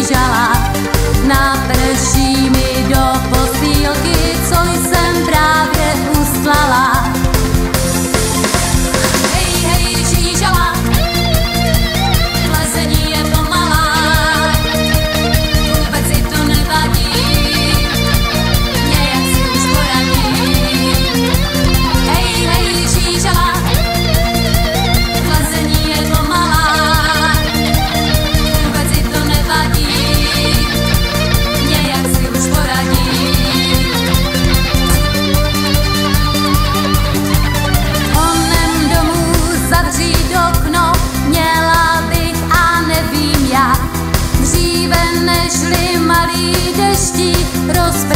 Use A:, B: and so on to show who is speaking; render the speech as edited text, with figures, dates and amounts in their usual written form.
A: žížala, naprší mi do posílky, co jsem právě uslala. Hej, hej, žížala, plezení je pomalá, vůbec si to nevadí, nějak si už poradí. Hej, hej, žížala, plezení je pomalá, vůbec si to nevadí, nějak si už poradí. Honem domů zavřít okno měla bych a nevím jak, dříve nežli malý dešti rozprávali.